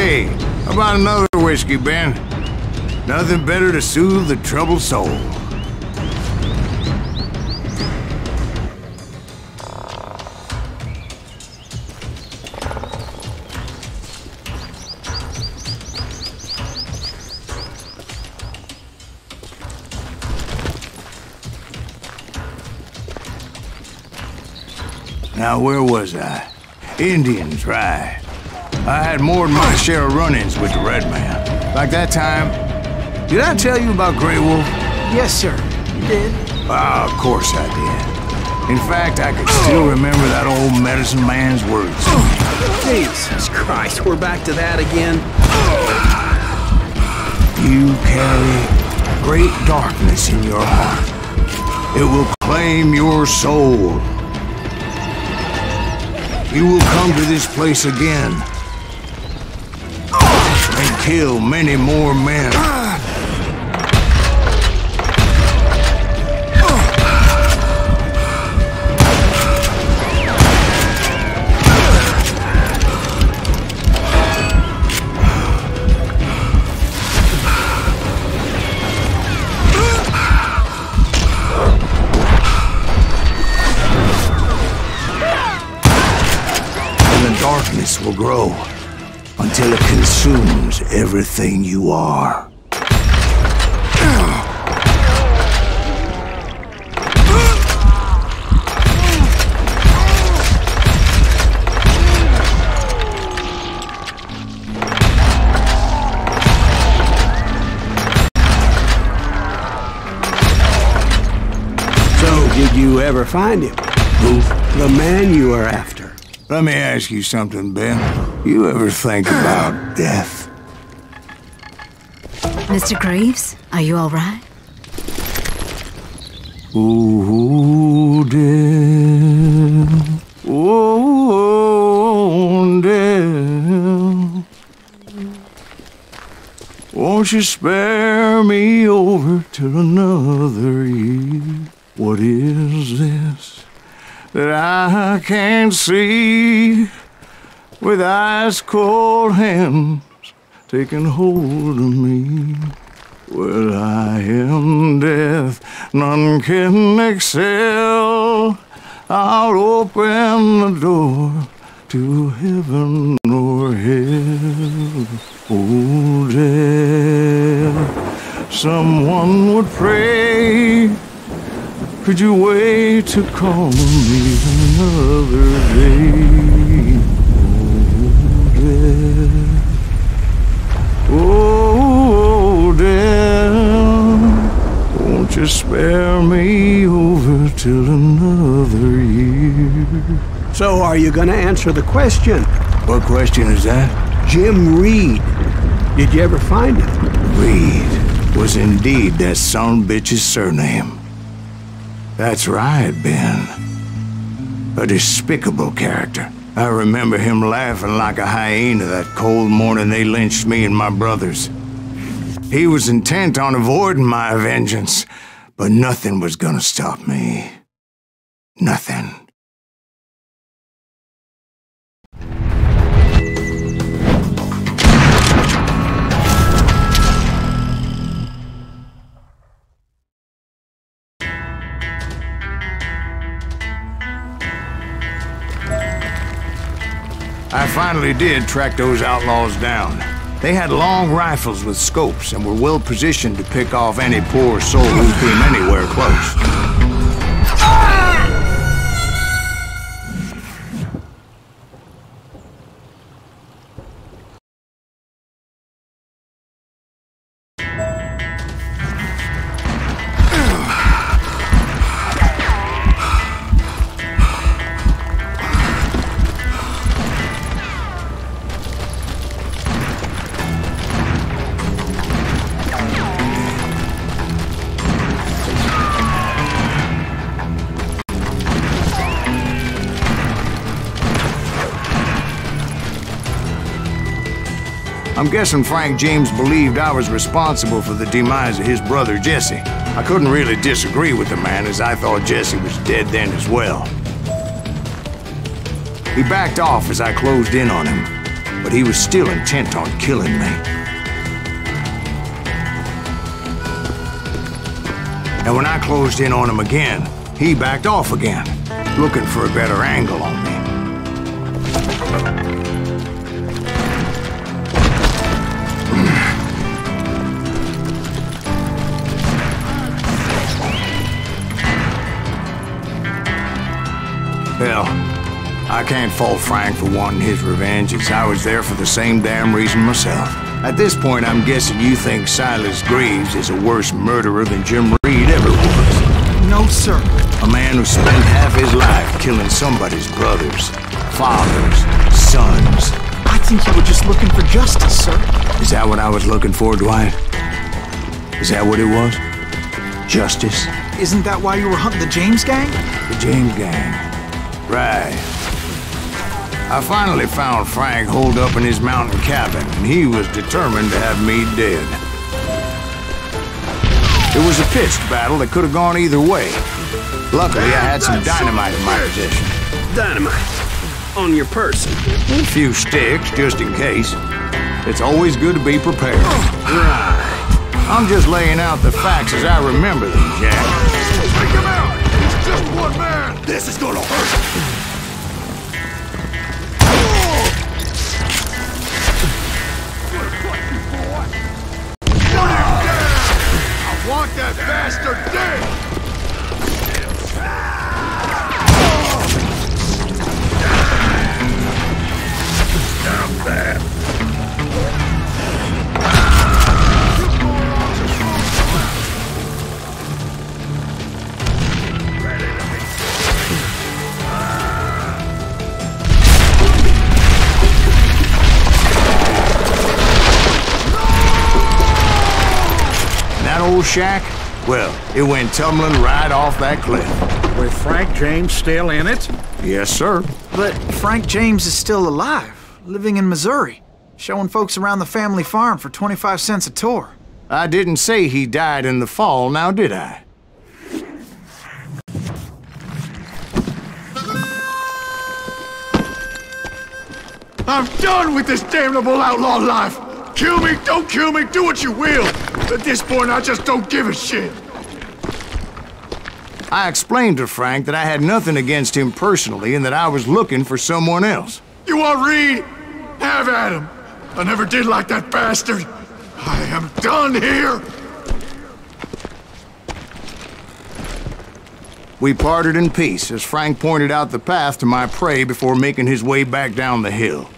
Hey, how about another whiskey, Ben? Nothing better to soothe the troubled soul. Now, where was I? Indians, right. I had more than my share of run-ins with the Red Man. Like that time, did I tell you about Grey Wolf? Yes, sir. You did? Ah, of course I did. In fact, I could still remember that old medicine man's words. Jesus Christ, we're back to that again. You carry great darkness in your heart. It will claim your soul. You will come to this place again and kill many more men. Darkness will grow until it consumes everything you are. So, did you ever find him? Who? The man you are after. Let me ask you something, Ben. You ever think about death? Mr. Graves, are you all right? Ooh, death. Ooh, death. Won't you spare me over till another year? What is this that I can't see, with ice cold hands taking hold of me? Well, I am death, none can excel. I'll open the door to heaven or hell. Oh, death, someone would pray. Could you wait to call me another day? Oh, death, won't you spare me over till another year? So, are you gonna answer the question? What question is that? Jim Reed. Did you ever find him? Reed was indeed that son bitch's surname. That's right, Ben. A despicable character. I remember him laughing like a hyena that cold morning they lynched me and my brothers. He was intent on avoiding my vengeance, but nothing was gonna stop me. Nothing. I finally did track those outlaws down. They had long rifles with scopes and were well positioned to pick off any poor soul who came anywhere close. I'm guessing Frank James believed I was responsible for the demise of his brother Jesse. I couldn't really disagree with the man, as I thought Jesse was dead then as well. He backed off as I closed in on him. but he was still intent on killing me. And when I closed in on him again, he backed off again, looking for a better angle on me. Hell, I can't fault Frank for wanting his revenge, as I was there for the same damn reason myself. At this point, I'm guessing you think Silas Greaves is a worse murderer than Jim Reed ever was. No, sir. A man who spent half his life killing somebody's brothers, fathers, sons. I think you were just looking for justice, sir. Is that what I was looking for, Dwight? Is that what it was? Justice? Isn't that why you were hunting the James gang? The James gang. Right. I finally found Frank holed up in his mountain cabin, and he was determined to have me dead. It was a pitched battle that could have gone either way. Luckily, I had some dynamite in my possession. Dynamite? On your person? A few sticks, just in case. It's always good to be prepared. Right. I'm just laying out the facts as I remember them, Jack. Take him out! He's just one man! This is gonna hurt! I want that bastard dead! Stop that! Old shack? Well, it went tumbling right off that cliff. With Frank James still in it? Yes, sir. But Frank James is still alive, living in Missouri, showing folks around the family farm for 25 cents a tour. I didn't say he died in the fall, now did I? I'm done with this damnable outlaw life! Kill me, don't kill me, do what you will! At this point, I just don't give a shit! I explained to Frank that I had nothing against him personally and that I was looking for someone else. You want Reed? Have at him! I never did like that bastard! I am done here! We parted in peace as Frank pointed out the path to my prey before making his way back down the hill.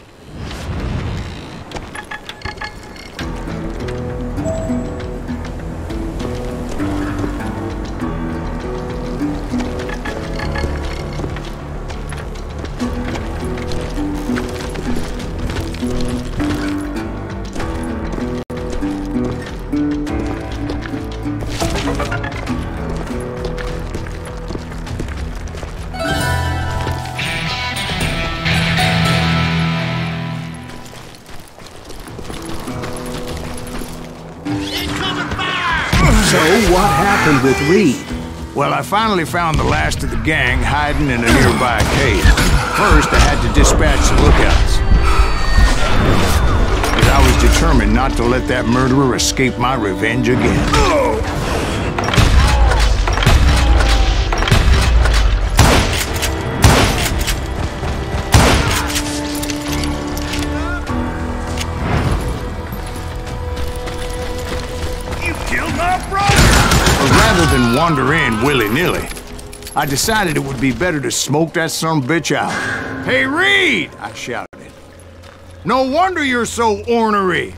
So, what happened with Reed? Well, I finally found the last of the gang hiding in a nearby cave. First, I had to dispatch the lookouts. But I was determined not to let that murderer escape my revenge again. Rather than wander in willy-nilly, I decided it would be better to smoke that sumbitch out. "Hey, Reed!" I shouted. "No wonder you're so ornery.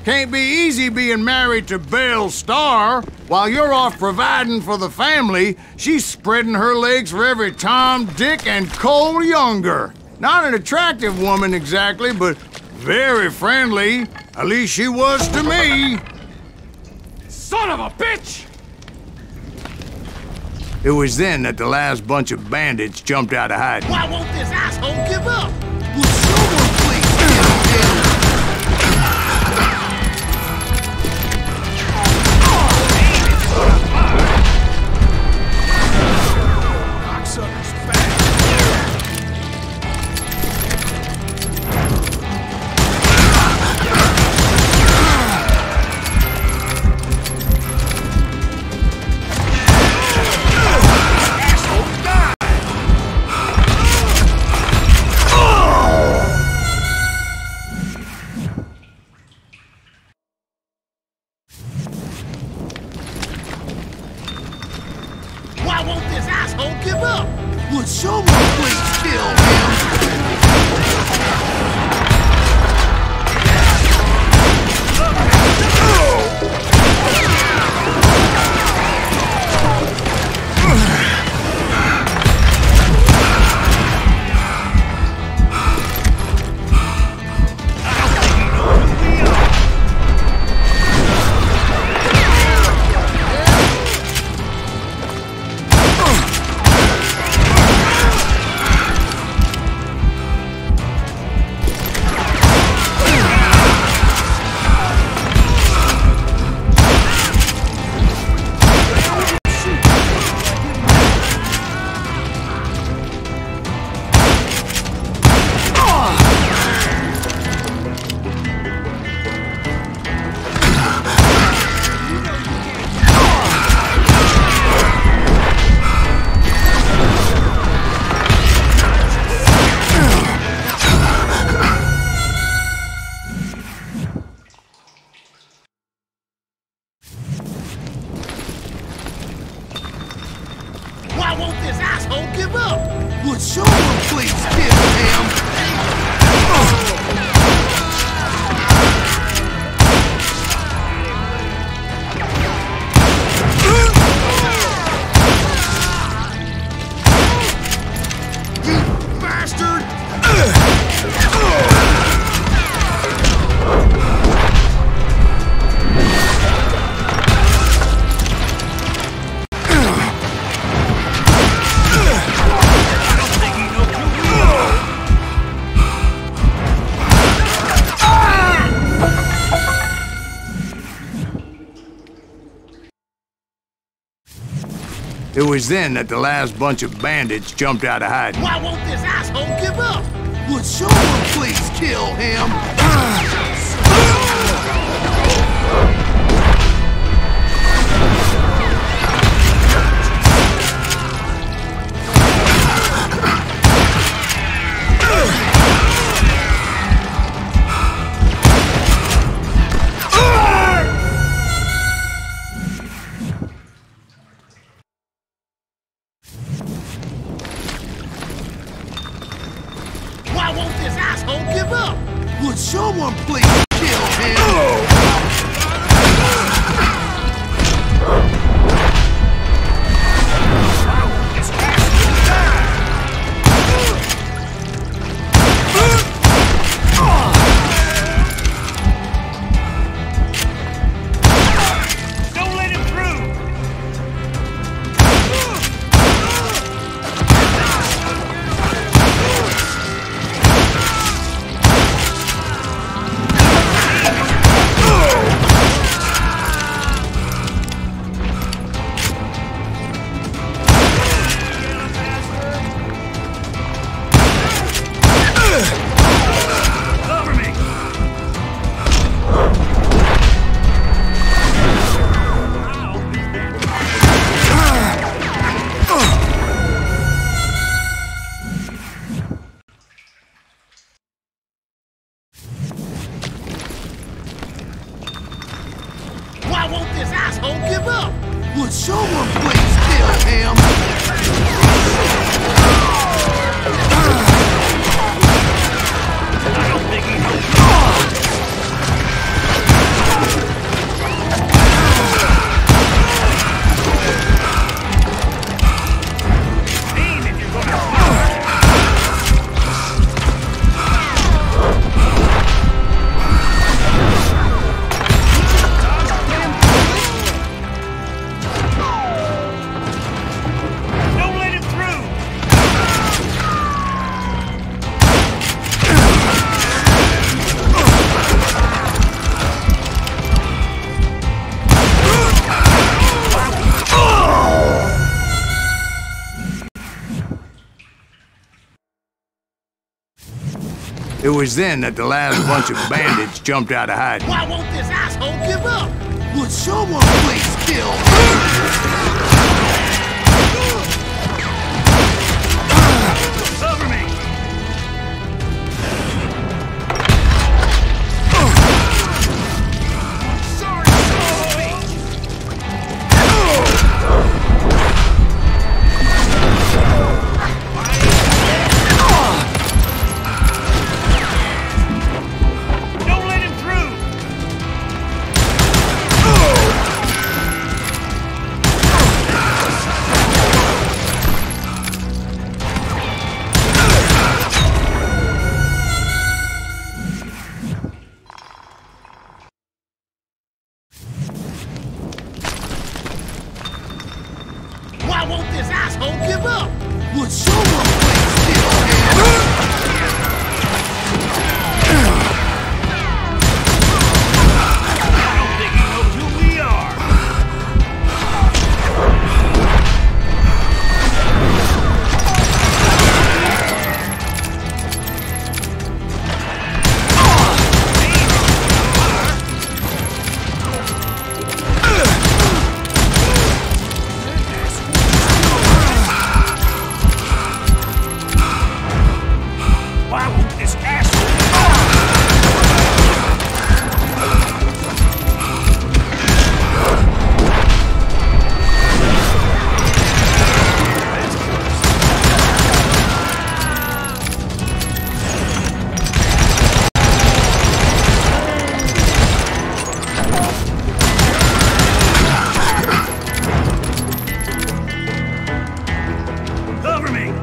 Can't be easy being married to Belle Starr. While you're off providing for the family, she's spreading her legs for every Tom, Dick, and Cole Younger. Not an attractive woman exactly, but very friendly. At least she was to me." Son of a bitch! It was then that the last bunch of bandits jumped out of hiding. Why won't this asshole give up? Will someone please get him down? Cocksucker's back. Why won't this asshole give up? Would someone please kill him? Why won't this asshole give up? Would someone please kill him? You bastard! It was then that the last bunch of bandits jumped out of hiding. Why won't this asshole give up? Would someone please kill him? Why won't this asshole give up? Would someone please kill him? Don't let him through! Cover me! Why won't this asshole give up? Would someone please kill him? I don't think he knows. Aim if you're gonna. Don't let him through! It was then that the last bunch of bandits jumped out of hiding. Why won't this asshole give up? Would someone please kill him? Cover me! Sorry, Why won't this asshole give up? Would someone please kill him? I don't think he knows who we are. Why won't this asshole? Cover me!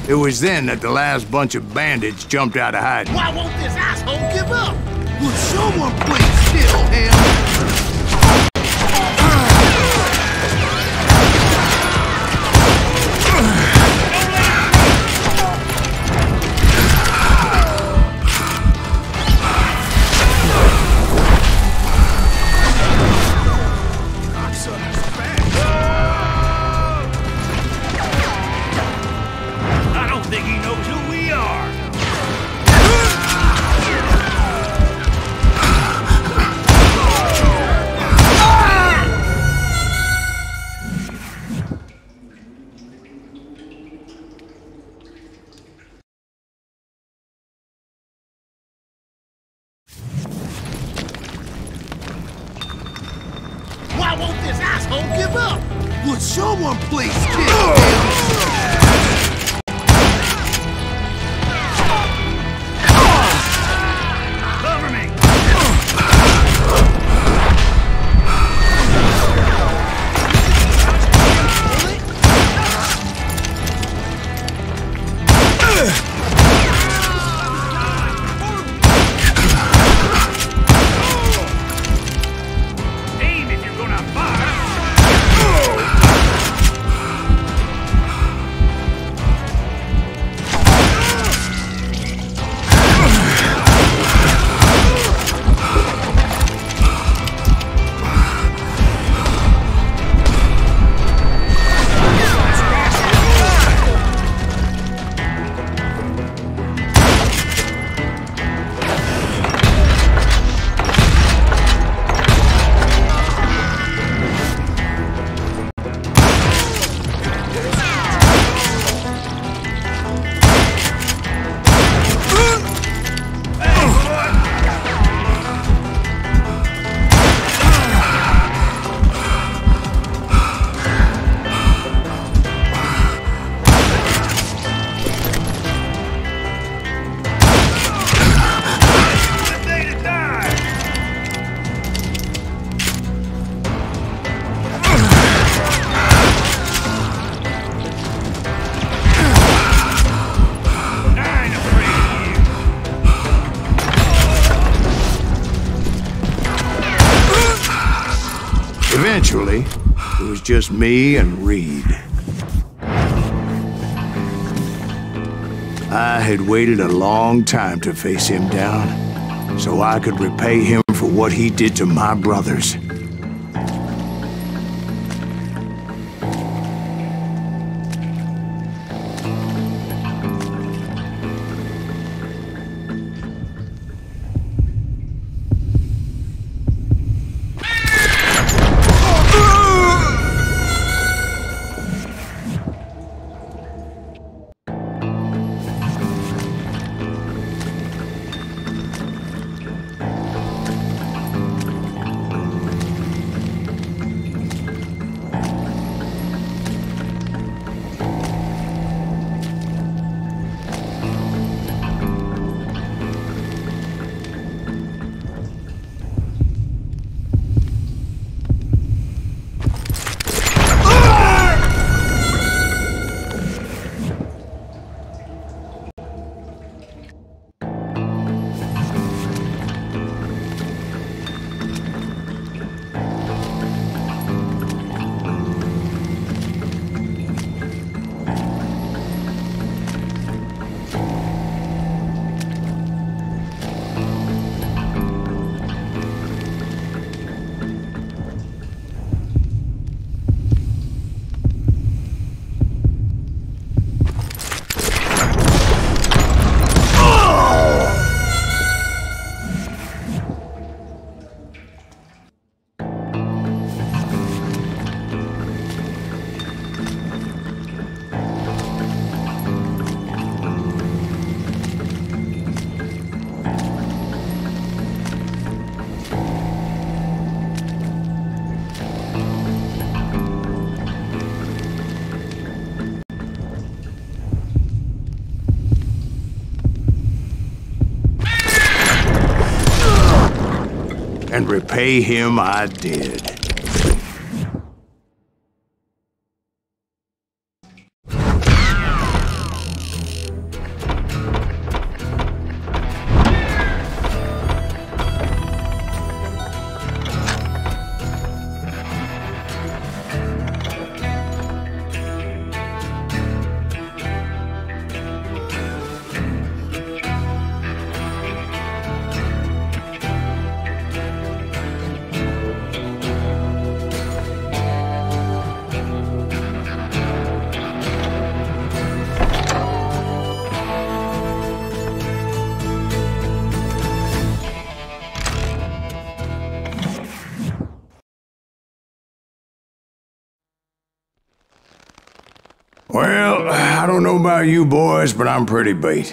It was then that the last bunch of bandits jumped out of hiding. Why won't this asshole give up? Would someone please kill him? I don't think he knows who we are. Why won't this asshole give up? Would someone please kill him? Cover me! Aim if you're gonna fire! Eventually, it was just me and Reed. I had waited a long time to face him down, so I could repay him for what he did to my brothers. and repay him I did. Well, I don't know about you boys, but I'm pretty beat.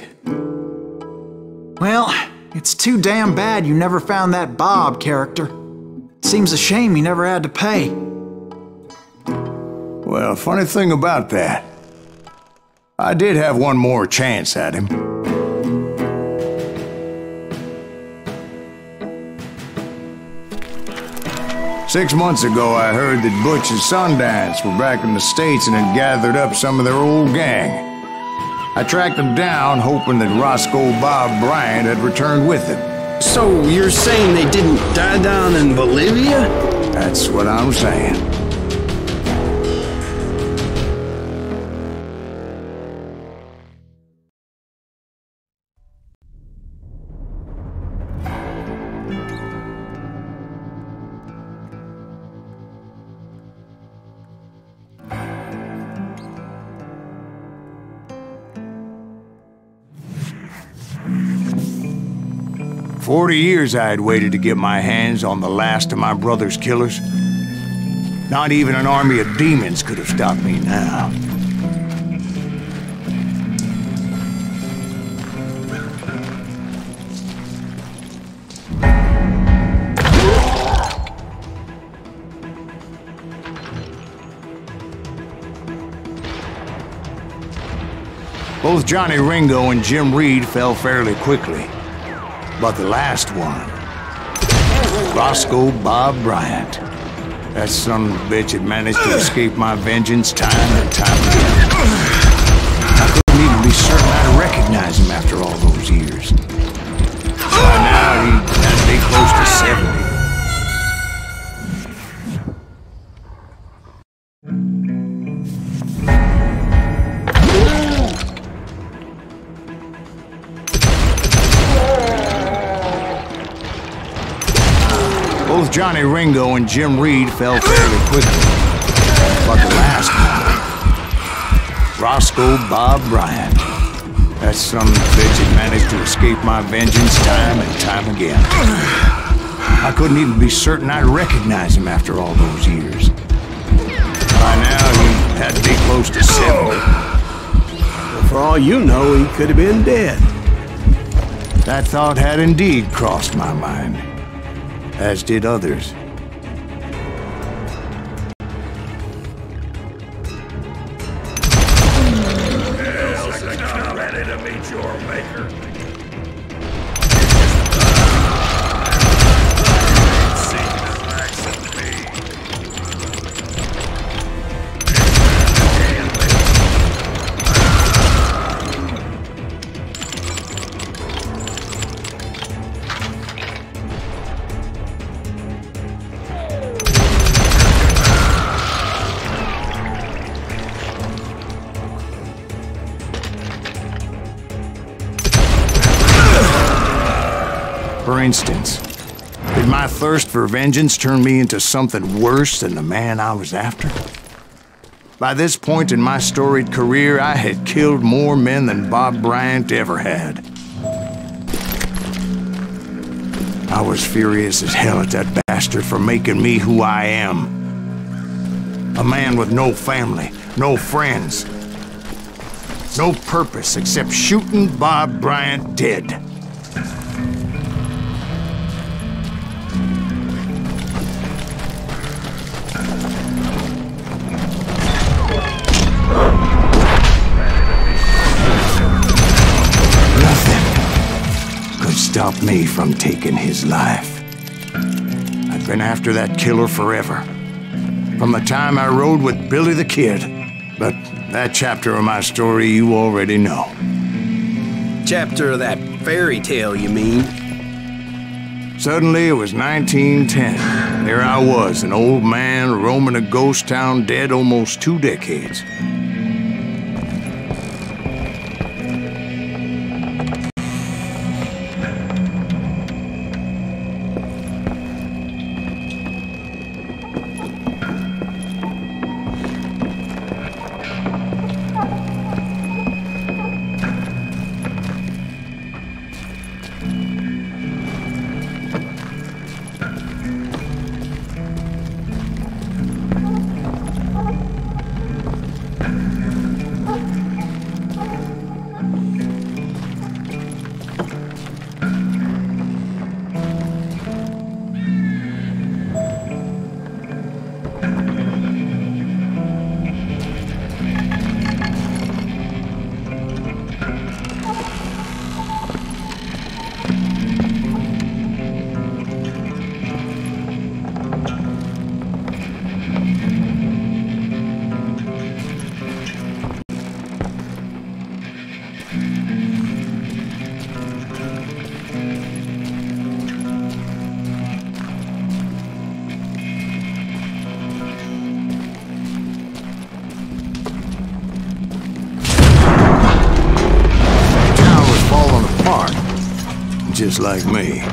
Well, it's too damn bad you never found that Bob character. Seems a shame he never had to pay. Well, funny thing about that, I did have one more chance at him. Six months ago, I heard that Butch and Sundance were back in the States and had gathered up some of their old gang. I tracked them down, hoping that Roscoe Bob Bryant had returned with them. So you're saying they didn't die down in Bolivia? That's what I'm saying. 40 years I had waited to get my hands on the last of my brother's killers. Not even an army of demons could have stopped me now. Both Johnny Ringo and Jim Reed fell fairly quickly. But the last one, Roscoe Bob Bryant, that son of a bitch had managed to escape my vengeance time and time again. I couldn't even be certain I'd recognize him after all those years. By now, he had to be close to 70. Both Johnny Ringo and Jim Reed fell fairly quickly. But the last one, Roscoe Bob Bryant, that son of a bitch had managed to escape my vengeance time and time again. I couldn't even be certain I'd recognize him after all those years. By now, he had to be close to 70. Well, for all you know, he could have been dead. That thought had indeed crossed my mind, as did others. I'm ready to meet your maker. For instance, did my thirst for vengeance turn me into something worse than the man I was after? By this point in my storied career, I had killed more men than Bob Bryant ever had. I was furious as hell at that bastard for making me who I am. A man with no family, no friends, no purpose except shooting Bob Bryant dead. Stop me from taking his life. I've been after that killer forever. From the time I rode with Billy the Kid. But that chapter of my story you already know. Chapter of that fairy tale, you mean? Suddenly it was 1910. There I was, an old man roaming a ghost town dead almost 2 decades. Just like me.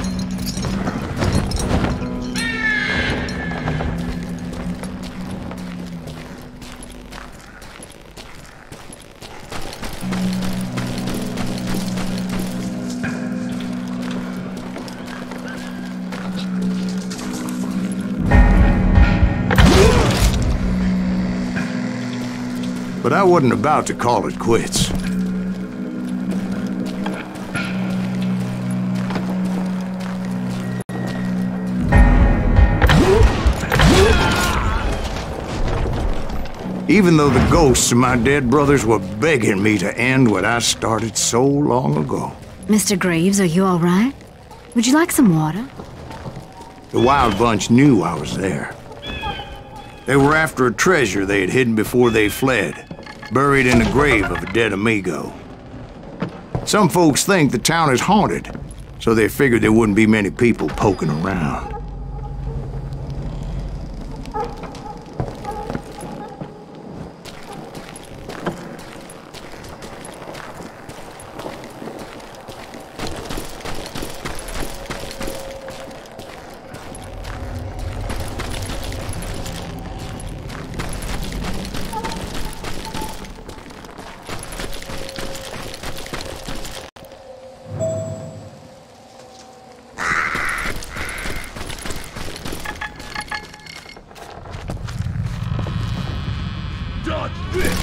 But I wasn't about to call it quits. Even though the ghosts of my dead brothers were begging me to end what I started so long ago. Mr. Graves, are you all right? Would you like some water? The Wild Bunch knew I was there. They were after a treasure they had hidden before they fled, buried in the grave of a dead amigo. Some folks think the town is haunted, so they figured there wouldn't be many people poking around.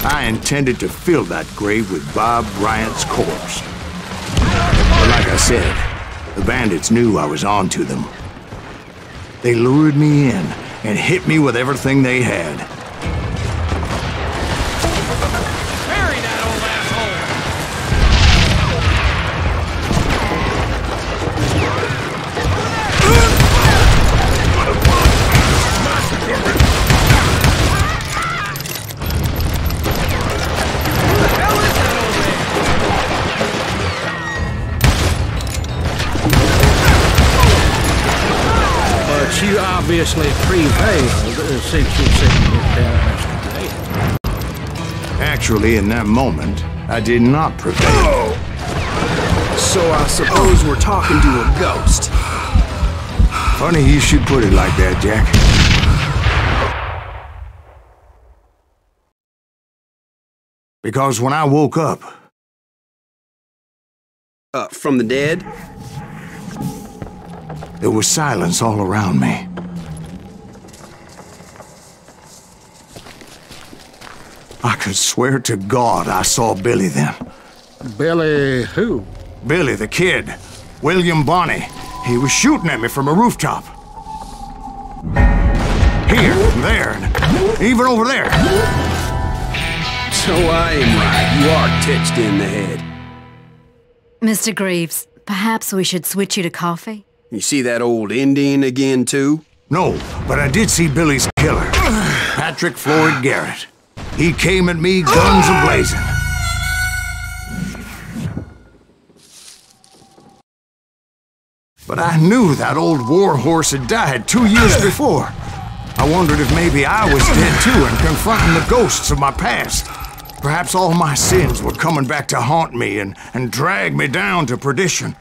I intended to fill that grave with Bob Bryant's corpse. But like I said, the bandits knew I was on to them. They lured me in and hit me with everything they had. Bury that old You obviously prevailed since you said you were down yesterday. Actually, in that moment, I did not prevail. So I suppose we're talking to a ghost. Funny you should put it like that, Jack. Because when I woke up... From the dead? There was silence all around me. I could swear to God I saw Billy then. Billy who? Billy the Kid. William Bonney. He was shooting at me from a rooftop. Here, there, and even over there. So I am right. You are touched in the head. Mr. Graves, perhaps we should switch you to coffee? You see that old Indian again, too? No, but I did see Billy's killer, Patrick Floyd Garrett. He came at me guns a-blazing. But I knew that old war horse had died 2 years before. I wondered if maybe I was dead too and confronting the ghosts of my past. Perhaps all my sins were coming back to haunt me and drag me down to perdition.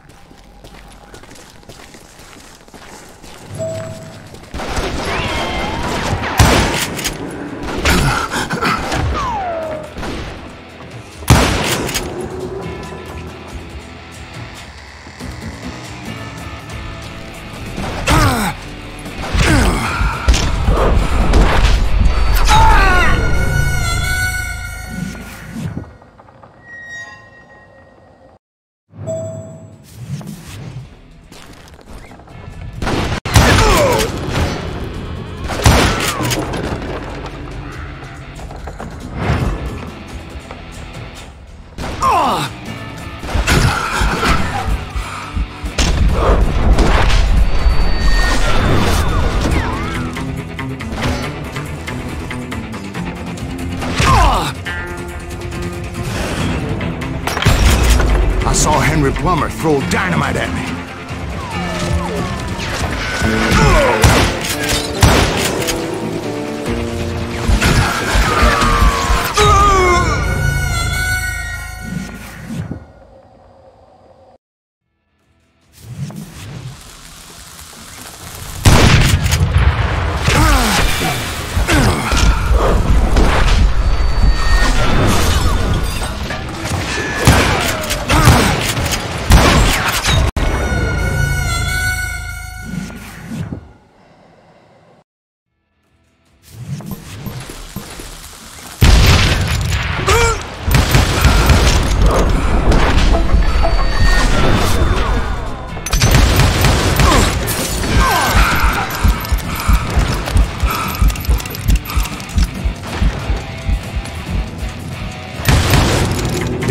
I saw Henry Plummer throw dynamite at me.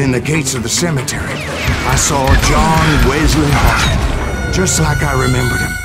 In the gates of the cemetery, I saw John Wesley Hart, just like I remembered him.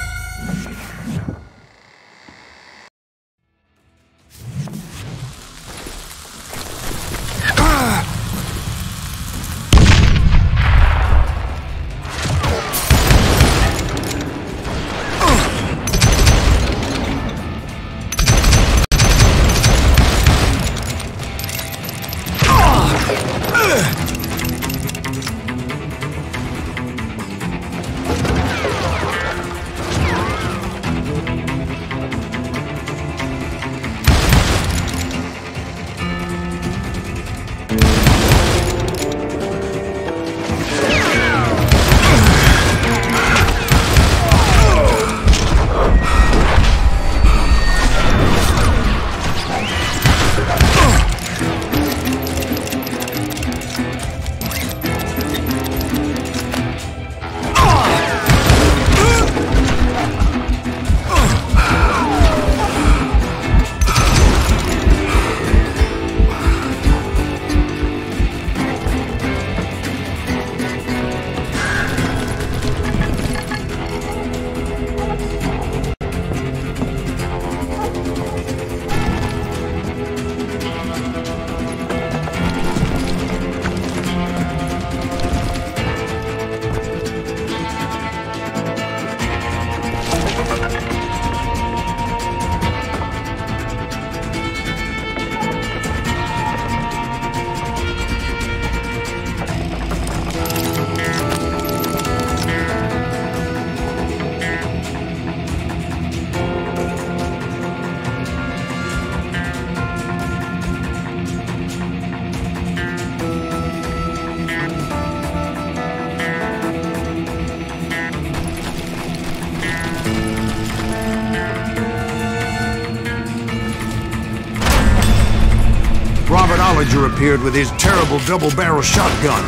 Appeared with his terrible double-barrel shotgun.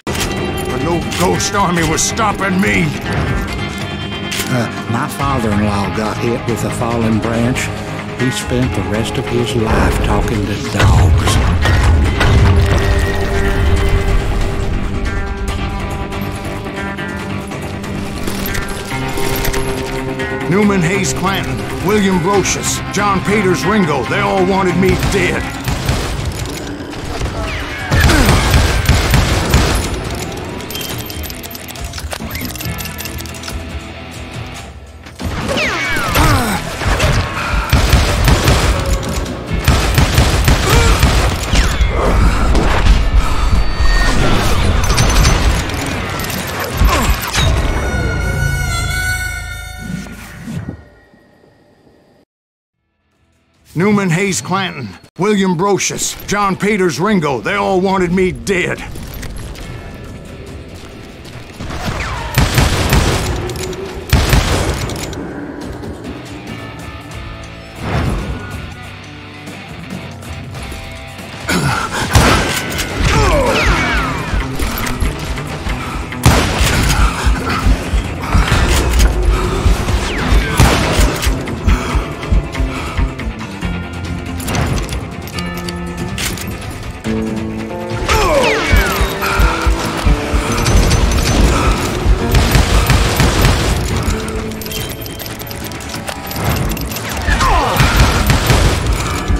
But no ghost army was stopping me. My father-in-law got hit with a fallen branch. He spent the rest of his life talking to dogs. Newman Hayes Clanton, William Brocious, John Peters Ringo, they all wanted me dead. Newman Hayes Clanton, William Brocious, John Peters Ringo, they all wanted me dead.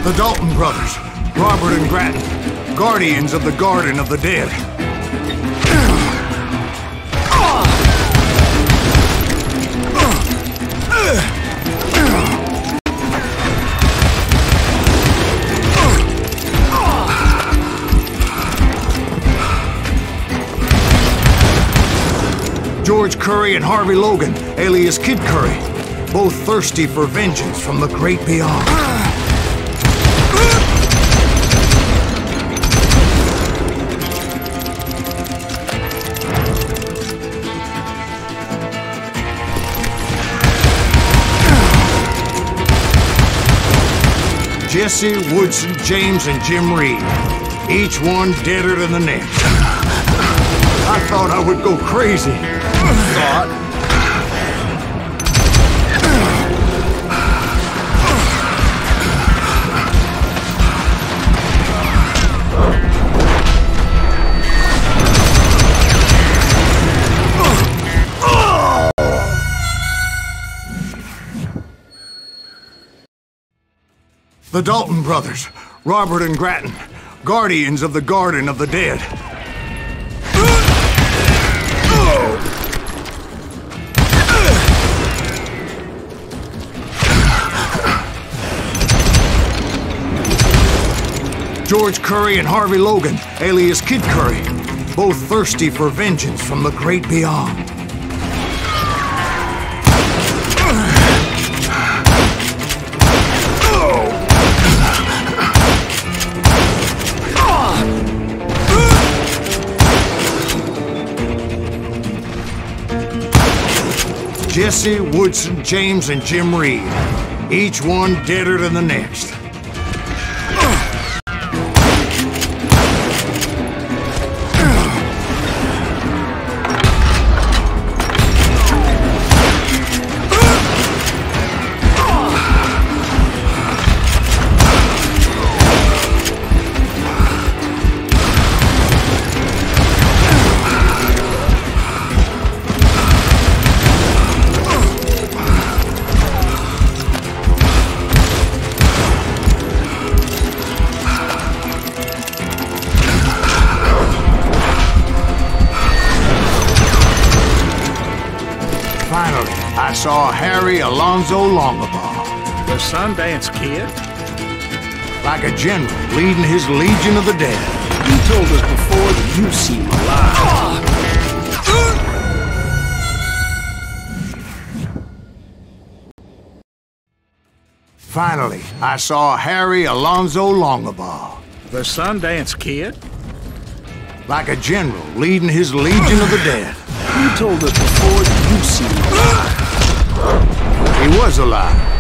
The Dalton brothers, Robert and Grattan, guardians of the Garden of the Dead. George Curry and Harvey Logan, alias Kid Curry, both thirsty for vengeance from the great beyond. Jesse, Woodson, James, and Jim Reed. Each one deader than the next. I thought I would go crazy. The Dalton brothers, Robert and Grattan, guardians of the Garden of the Dead. George Curry and Harvey Logan, alias Kid Curry, both thirsty for vengeance from the great beyond. Jesse, Woodson, James, and Jim Reed. Each one deader than the next. Finally, I saw Harry Alonzo Longabaugh. The Sundance Kid? Like a general leading his legion of the dead. You told us before that you see him alive. Finally, I saw Harry Alonzo Longabaugh. The Sundance Kid? Like a general leading his legion of the dead. You told us before that you see him alive. He was alive.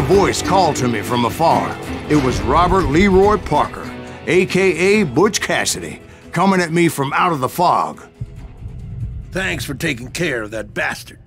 Voice called to me from afar. It was Robert Leroy Parker, a.k.a. Butch Cassidy, coming at me from out of the fog. Thanks for taking care of that bastard.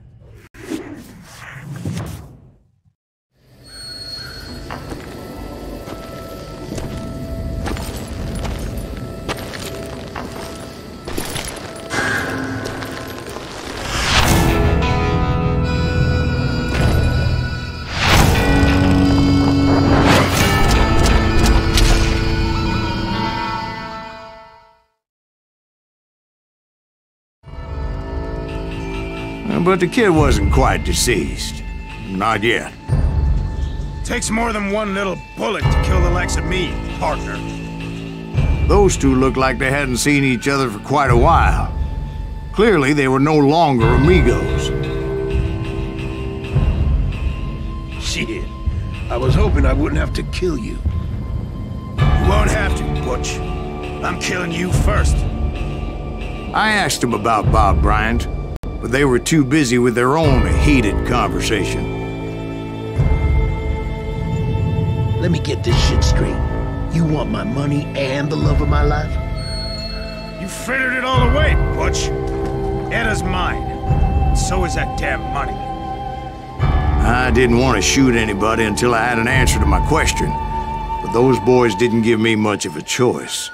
But the kid wasn't quite deceased. Not yet. Takes more than one little bullet to kill the likes of me, partner. Those two looked like they hadn't seen each other for quite a while. Clearly, they were no longer amigos. Shit. I was hoping I wouldn't have to kill you. You won't have to, Butch. I'm killing you first. I asked him about Bob Bryant, but they were too busy with their own heated conversation. Let me get this shit straight. You want my money and the love of my life? You frittered it all away, Butch. Edda's mine. And so is that damn money. I didn't want to shoot anybody until I had an answer to my question, but those boys didn't give me much of a choice.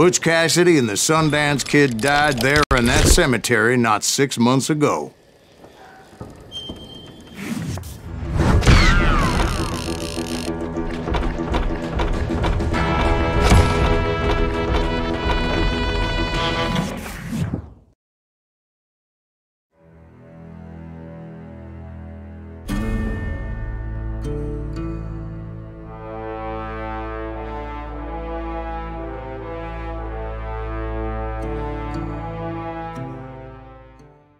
Butch Cassidy and the Sundance Kid died there in that cemetery not 6 months ago.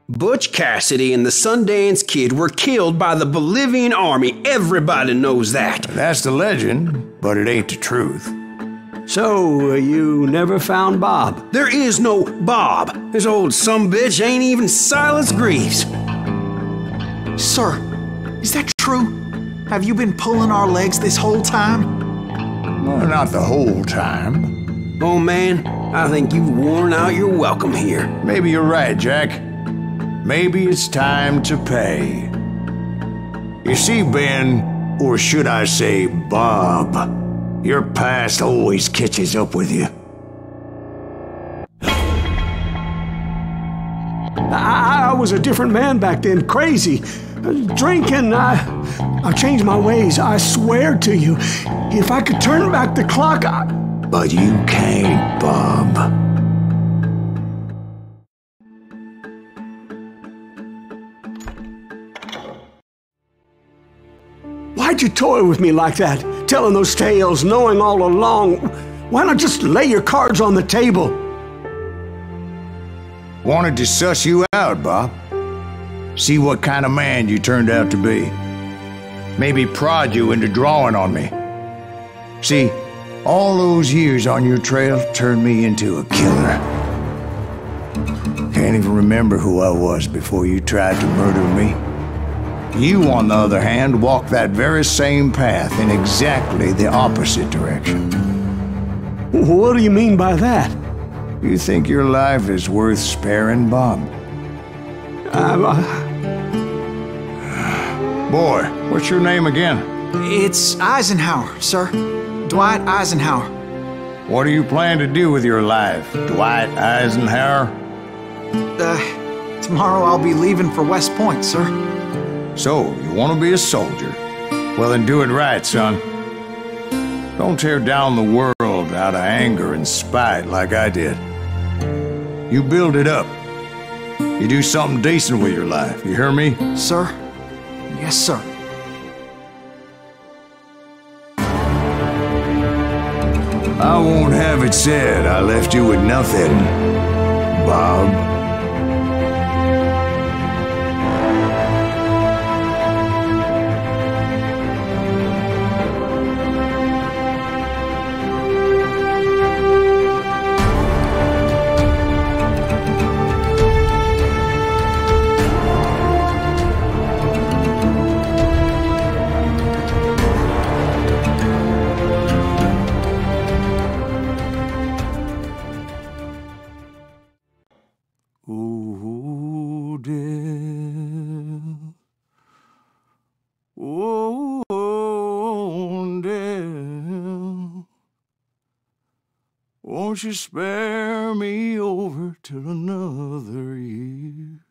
Butch Cassidy and the Sundance Kid were killed by the Bolivian army. Everybody knows that. That's the legend, but it ain't the truth. So, you never found Bob? There is no Bob. This old sumbitch ain't even Silas Greaves. Sir, is that true? Have you been pulling our legs this whole time? Well, not the whole time. Oh man, I think you've worn out your welcome here. Maybe you're right, Jack. Maybe it's time to pay. You see, Ben, or should I say Bob, your past always catches up with you. I was a different man back then, crazy. Drinking, I changed my ways, I swear to you. If I could turn back the clock, But you can't, Bob. Why'd you toy with me like that? Telling those tales, knowing all along. Why not just lay your cards on the table? Wanted to suss you out, Bob. See what kind of man you turned out to be. Maybe prod you into drawing on me. See, all those years on your trail turned me into a killer. Can't even remember who I was before you tried to murder me. You, on the other hand, walked that very same path in exactly the opposite direction. What do you mean by that? You think your life is worth sparing, Bob? Boy, what's your name again? It's Eisenhower, sir. Dwight Eisenhower. What do you plan to do with your life, Dwight Eisenhower? Tomorrow I'll be leaving for West Point, sir. So, you want to be a soldier? Well, then do it right, son. Don't tear down the world out of anger and spite like I did. You build it up. You do something decent with your life, you hear me? Sir? Yes, sir. I won't have it said I left you with nothing, Bob. Oh, dear. Oh, dear. Won't you spare me over till another year?